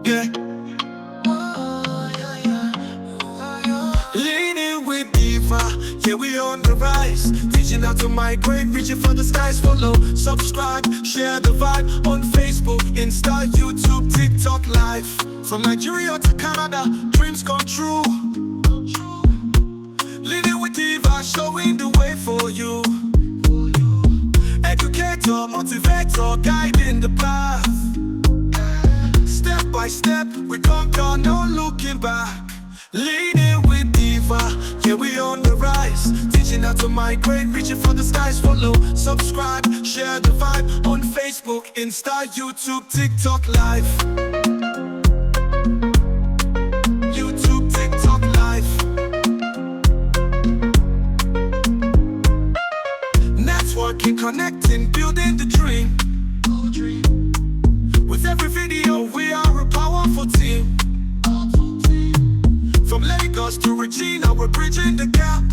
Yeah. Leaning with Diva, yeah, we on the rise. Teaching how to migrate, reaching for the skies. Follow, subscribe, share the vibe on Facebook, Insta, YouTube, TikTok, Live. From Nigeria to Canada, dreams come true. Leading with Diva, showing the way for you. Educator, motivator, guiding the path. Step by step, we conquer, no looking back. Leading with Diva, yeah, we on the rise. Teaching how to migrate, reaching for the skies. Follow, subscribe, share the vibe on Facebook, Insta, YouTube, TikTok, Live. YouTube, TikTok, Live. Networking, connecting, building the dream. With every video, we are a powerful team. From Lagos to Regina, we're bridging the gap.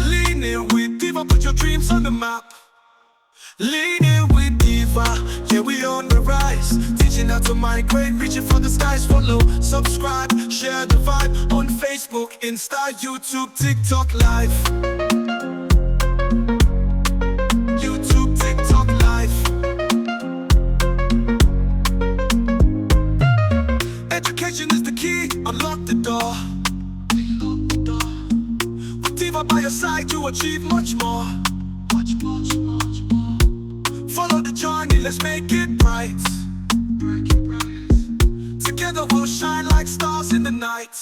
Leaning with Diva, put your dreams on the map. Leaning with Diva, yeah, we on the rise. Teaching how to migrate, reaching for the skies. Follow, subscribe, share the vibe on Facebook, Insta, YouTube, TikTok, Live. YouTube, TikTok, Live. Education is the key, unlock the door. With Diva by your side to achieve much more. Follow the journey, let's make it bright. Together we'll shine like stars in the night.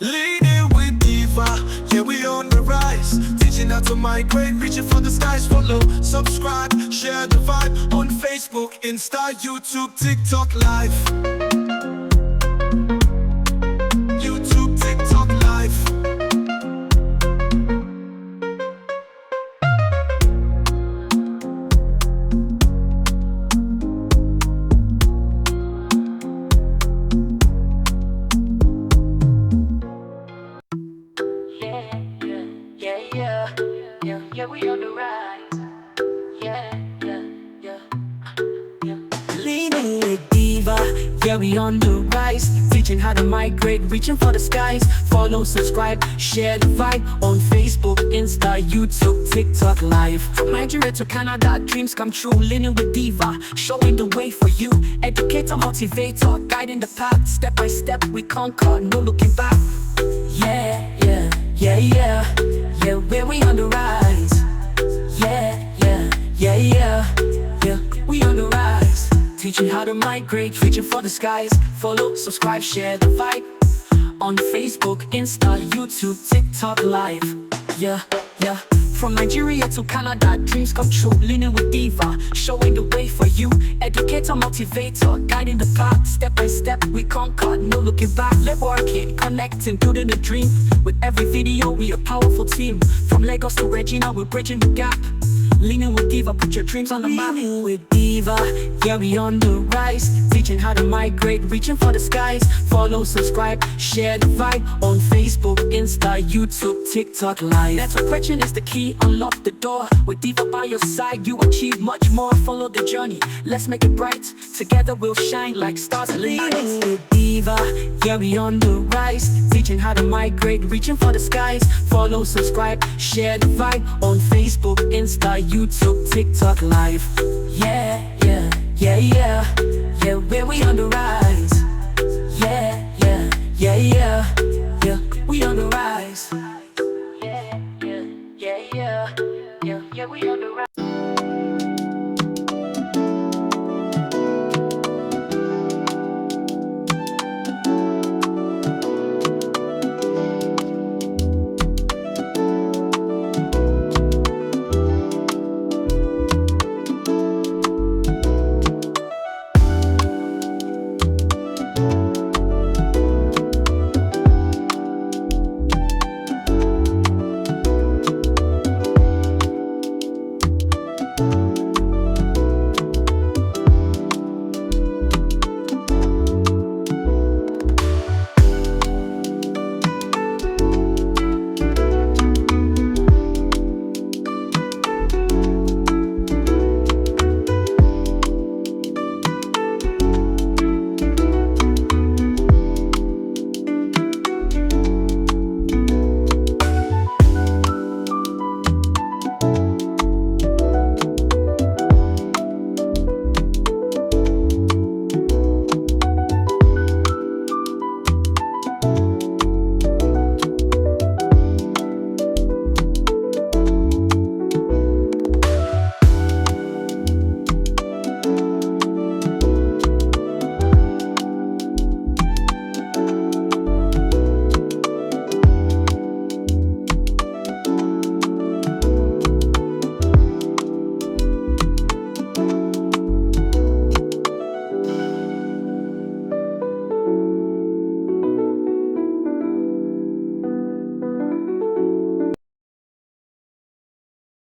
Leading with Diva, yeah, we on the rise. Teaching how to migrate, reaching for the skies. Follow, subscribe, share the vibe on Facebook, Insta, YouTube, TikTok, Live. YouTube, TikTok, Live. Yeah, we on the rise. Leading with Diva, yeah, we on the rise. Teaching how to migrate, reaching for the skies. Follow, subscribe, share the vibe on Facebook, Insta, YouTube, TikTok, Live. From Nigeria to Canada, dreams come true. Leaning with Diva, showing the way for you. Educator, motivator, guiding the path. Step by step, we conquer, no looking back. Yeah, where we on the rise. Yeah, we on the rise. Teaching how to migrate, reaching for the skies. Follow, subscribe, share the vibe on Facebook, Insta, YouTube, TikTok, Live. Yeah. From Nigeria to Canada, dreams come true. Leaning with Diva, showing the way for you. Educator, motivator, guiding the path. Step by step, we conquer, no looking back. Let's work it, connecting, building a dream. With every video, we a powerful team. From Lagos to Regina, we're bridging the gap. Leaning with Diva, put your dreams on the map. Leaning with Diva, yeah, we on the rise. Teaching how to migrate, reaching for the skies. Follow, subscribe, share the vibe on Facebook, Insta, YouTube, TikTok, Live. Network question is the key, unlock the door. With Diva by your side, you achieve much more. Follow the journey, let's make it bright. Together we'll shine like stars in the night. Leaning with Diva, yeah, we on the rise. Teaching how to migrate, reaching for the skies. Follow, subscribe, share the vibe on Facebook, Insta, YouTube, TikTok, Live. Yeah, where we on the rise. Yeah, we on the rise. Yeah, we on the rise.